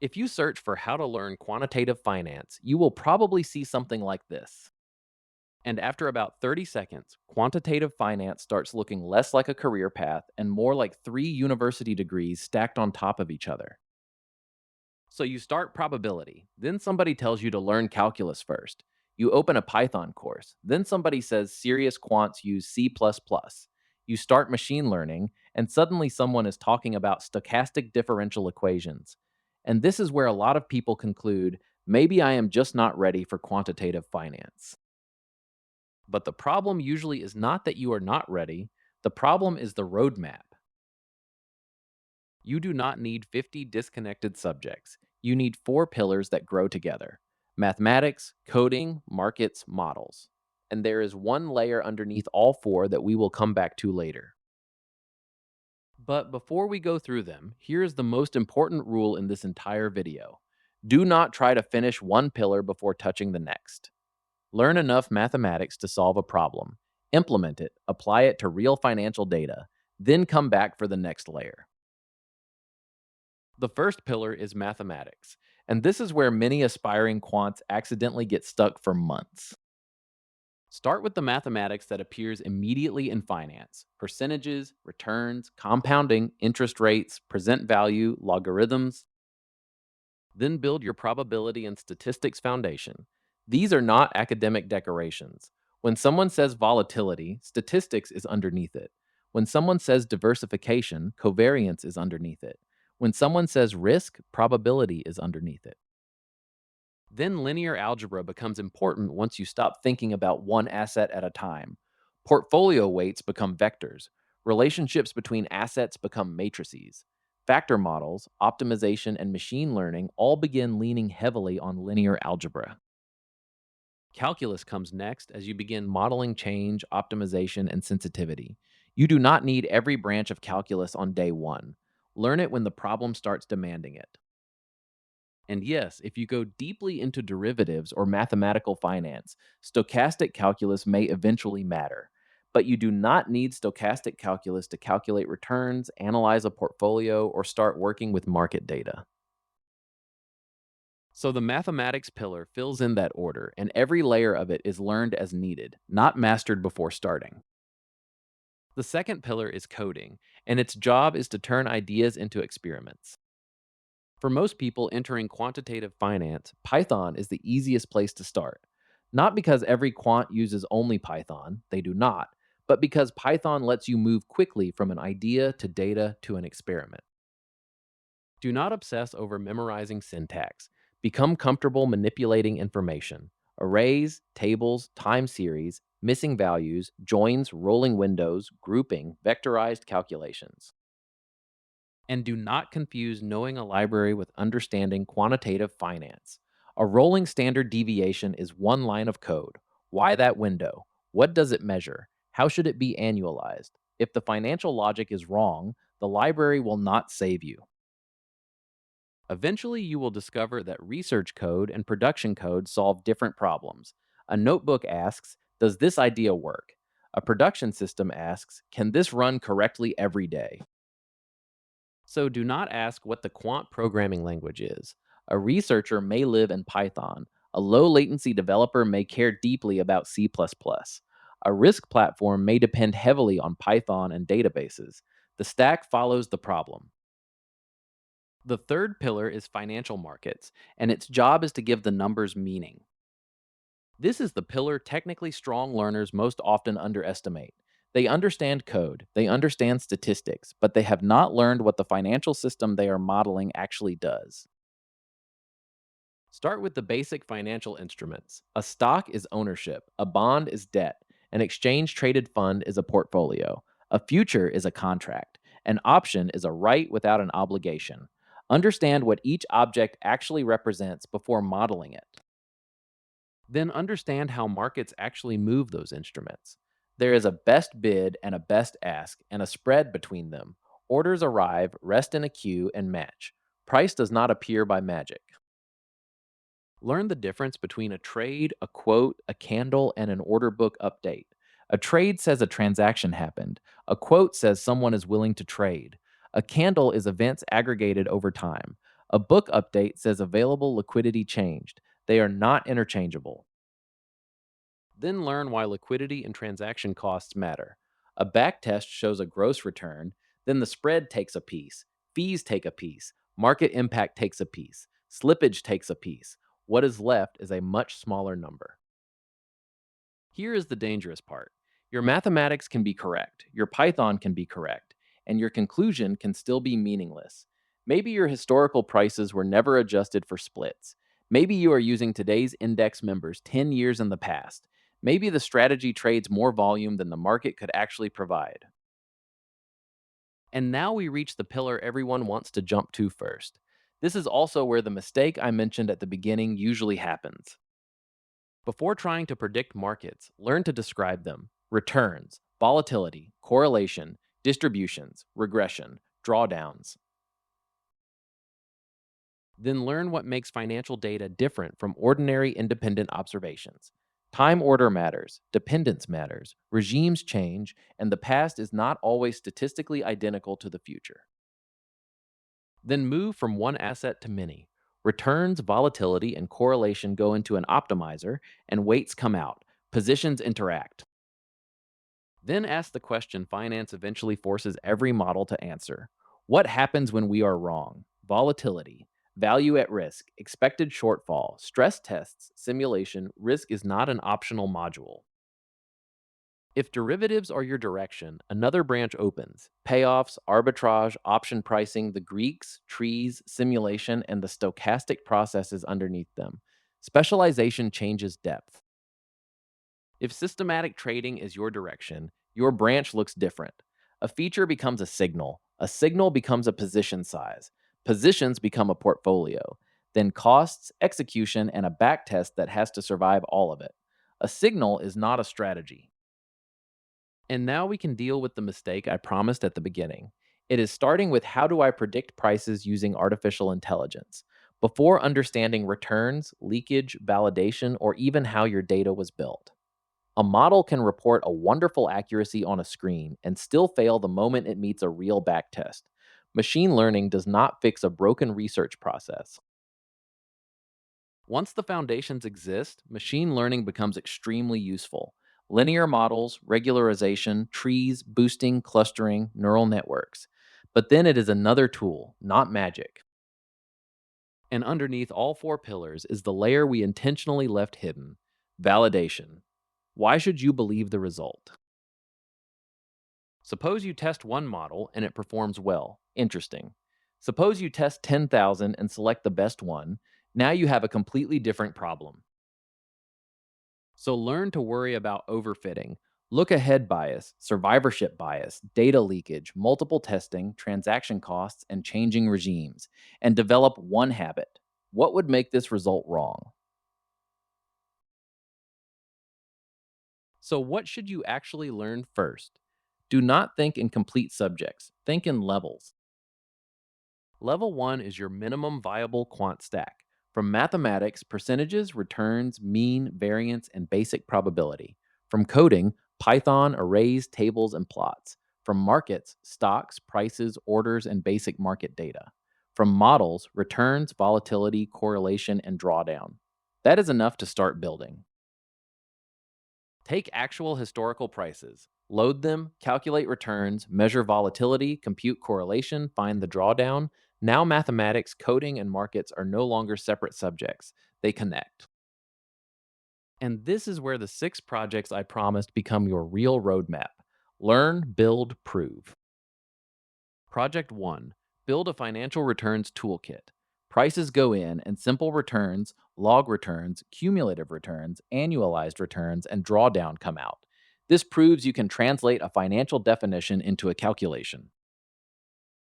If you search for how to learn quantitative finance, you will probably see something like this. And after about 30 seconds, quantitative finance starts looking less like a career path and more like three university degrees stacked on top of each other. So you start probability, then somebody tells you to learn calculus first. You open a Python course, then somebody says serious quants use C++. You start machine learning, and suddenly someone is talking about stochastic differential equations. And this is where a lot of people conclude maybe I am just not ready for quantitative finance. But the problem usually is not that you are not ready, the problem is the roadmap. You do not need 50 disconnected subjects. You need four pillars that grow together: mathematics, coding, markets, models. And there is one layer underneath all four that we will come back to later. But before we go through them, here is the most important rule in this entire video: do not try to finish one pillar before touching the next. Learn enough mathematics to solve a problem, implement it, apply it to real financial data, then come back for the next layer. The first pillar is mathematics, and this is where many aspiring quants accidentally get stuck for months. Start with the mathematics that appears immediately in finance: percentages, returns, compounding, interest rates, present value, logarithms. Then build your probability and statistics foundation. These are not academic decorations. When someone says volatility, statistics is underneath it. When someone says diversification, covariance is underneath it. When someone says risk, probability is underneath it. Then linear algebra becomes important once you stop thinking about one asset at a time. Portfolio weights become vectors. Relationships between assets become matrices. Factor models, optimization, and machine learning all begin leaning heavily on linear algebra. Calculus comes next as you begin modeling change, optimization, and sensitivity. You do not need every branch of calculus on day one. Learn it when the problem starts demanding it. And yes, if you go deeply into derivatives or mathematical finance, stochastic calculus may eventually matter. But you do not need stochastic calculus to calculate returns, analyze a portfolio, or start working with market data. So the mathematics pillar fills in that order, and every layer of it is learned as needed, not mastered before starting. The second pillar is coding, and its job is to turn ideas into experiments. For most people entering quantitative finance, Python is the easiest place to start. Not because every quant uses only Python, they do not, but because Python lets you move quickly from an idea to data to an experiment. Do not obsess over memorizing syntax. Become comfortable manipulating information: arrays, tables, time series, missing values, joins, rolling windows, grouping, vectorized calculations. And do not confuse knowing a library with understanding quantitative finance. A rolling standard deviation is one line of code. Why that window? What does it measure? How should it be annualized? If the financial logic is wrong, the library will not save you. Eventually, you will discover that research code and production code solve different problems. A notebook asks, does this idea work? A production system asks, can this run correctly every day? So do not ask what the quant programming language is. A researcher may live in Python. A low latency developer may care deeply about C++. A risk platform may depend heavily on Python and databases. The stack follows the problem. The third pillar is financial markets, and its job is to give the numbers meaning. This is the pillar technically strong learners most often underestimate. They understand code, they understand statistics, but they have not learned what the financial system they are modeling actually does. Start with the basic financial instruments. A stock is ownership, a bond is debt, an exchange traded fund is a portfolio, a future is a contract, an option is a right without an obligation. Understand what each object actually represents before modeling it. Then understand how markets actually move those instruments. There is a best bid and a best ask, and a spread between them. Orders arrive, rest in a queue, and match. Price does not appear by magic. Learn the difference between a trade, a quote, a candle, and an order book update. A trade says a transaction happened. A quote says someone is willing to trade. A candle is events aggregated over time. A book update says available liquidity changed. They are not interchangeable. Then learn why liquidity and transaction costs matter. A backtest shows a gross return, then the spread takes a piece, fees take a piece, market impact takes a piece, slippage takes a piece. What is left is a much smaller number. Here is the dangerous part. Your mathematics can be correct, your Python can be correct, and your conclusion can still be meaningless. Maybe your historical prices were never adjusted for splits. Maybe you are using today's index members 10 years in the past. Maybe the strategy trades more volume than the market could actually provide. And now we reach the pillar everyone wants to jump to first. This is also where the mistake I mentioned at the beginning usually happens. Before trying to predict markets, learn to describe them: returns, volatility, correlation, distributions, regression, drawdowns. Then learn what makes financial data different from ordinary independent observations. Time order matters, dependence matters, regimes change, and the past is not always statistically identical to the future. Then move from one asset to many. Returns, volatility, and correlation go into an optimizer, and weights come out. Positions interact. Then ask the question finance eventually forces every model to answer: what happens when we are wrong? Volatility, value at risk, expected shortfall, stress tests, simulation. Risk is not an optional module. If derivatives are your direction, another branch opens: payoffs, arbitrage, option pricing, the Greeks, trees, simulation, and the stochastic processes underneath them. Specialization changes depth. If systematic trading is your direction, your branch looks different. A feature becomes a signal becomes a position size, positions become a portfolio, then costs, execution, and a backtest that has to survive all of it. A signal is not a strategy. And now we can deal with the mistake I promised at the beginning. It is starting with how do I predict prices using artificial intelligence, before understanding returns, leakage, validation, or even how your data was built. A model can report a wonderful accuracy on a screen and still fail the moment it meets a real backtest. Machine learning does not fix a broken research process. Once the foundations exist, machine learning becomes extremely useful. Linear models, regularization, trees, boosting, clustering, neural networks. But then it is another tool, not magic. And underneath all four pillars is the layer we intentionally left hidden: validation. Why should you believe the result? Suppose you test one model and it performs well. Interesting. Suppose you test 10,000 and select the best one. Now you have a completely different problem. So learn to worry about overfitting, look ahead bias, survivorship bias, data leakage, multiple testing, transaction costs, and changing regimes, and develop one habit. What would make this result wrong? So, what should you actually learn first? Do not think in complete subjects, think in levels. Level 1 is your minimum viable quant stack. From mathematics, percentages, returns, mean, variance, and basic probability. From coding, Python, arrays, tables, and plots. From markets, stocks, prices, orders, and basic market data. From models, returns, volatility, correlation, and drawdown. That is enough to start building. Take actual historical prices, load them, calculate returns, measure volatility, compute correlation, find the drawdown. Now, mathematics, coding, and markets are no longer separate subjects, they connect. And this is where the 6 projects I promised become your real roadmap: learn, build, prove. Project 1: build a financial returns toolkit. Prices go in, and simple returns, log returns, cumulative returns, annualized returns, and drawdown come out. This proves you can translate a financial definition into a calculation.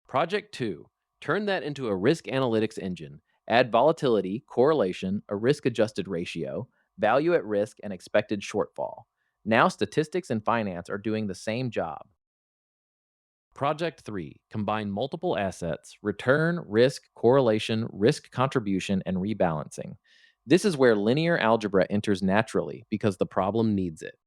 Project 2: turn that into a risk analytics engine. Add volatility, correlation, a risk adjusted ratio, value at risk, and expected shortfall. Now, statistics and finance are doing the same job. Project 3: combine multiple assets, return, risk, correlation, risk contribution, and rebalancing. This is where linear algebra enters naturally because the problem needs it.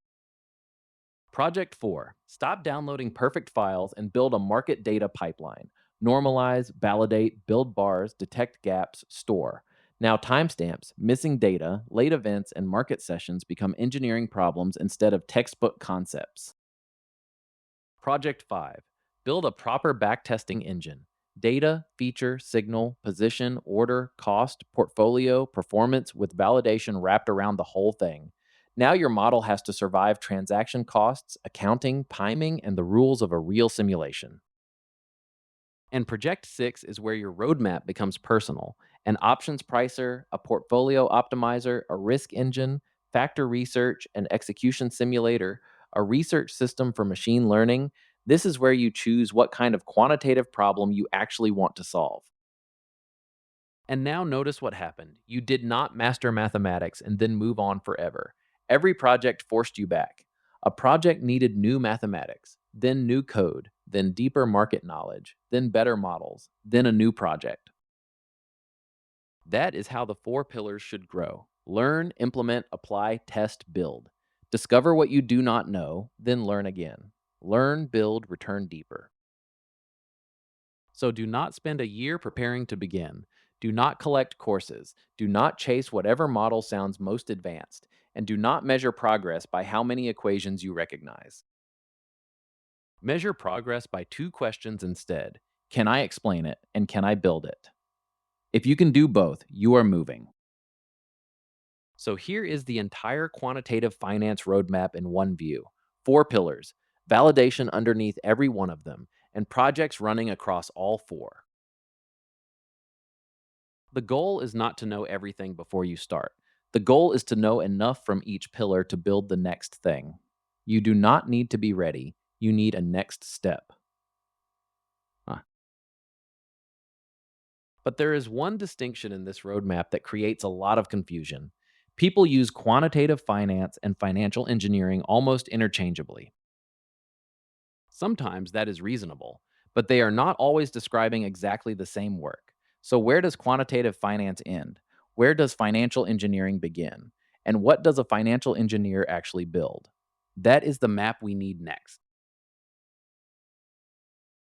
Project 4: stop downloading perfect files and build a market data pipeline. Normalize, validate, build bars, detect gaps, store. Now, timestamps, missing data, late events, and market sessions become engineering problems instead of textbook concepts. Project 5. Build a proper backtesting engine. Data, feature, signal, position, order, cost, portfolio, performance with validation wrapped around the whole thing. Now your model has to survive transaction costs, accounting, timing, and the rules of a real simulation. And Project 6 is where your roadmap becomes personal: an options pricer, a portfolio optimizer, a risk engine, factor research, an execution simulator, a research system for machine learning. This is where you choose what kind of quantitative problem you actually want to solve. And now notice what happened. You did not master mathematics and then move on forever. Every project forced you back. A project needed new mathematics, then new code, then deeper market knowledge, then better models, then a new project. That is how the four pillars should grow: learn, implement, apply, test, build. Discover what you do not know, then learn again. Learn, build, return deeper. So do not spend a year preparing to begin. Do not collect courses. Do not chase whatever model sounds most advanced. And do not measure progress by how many equations you recognize. Measure progress by two questions instead: can I explain it? And can I build it? If you can do both, you are moving. So here is the entire quantitative finance roadmap in one view: four pillars, validation underneath every one of them, and projects running across all four. The goal is not to know everything before you start. The goal is to know enough from each pillar to build the next thing. You do not need to be ready. You need a next step. Huh. But there is one distinction in this roadmap that creates a lot of confusion. People use quantitative finance and financial engineering almost interchangeably. Sometimes that is reasonable, but they are not always describing exactly the same work. So, where does quantitative finance end? Where does financial engineering begin? And what does a financial engineer actually build? That is the map we need next.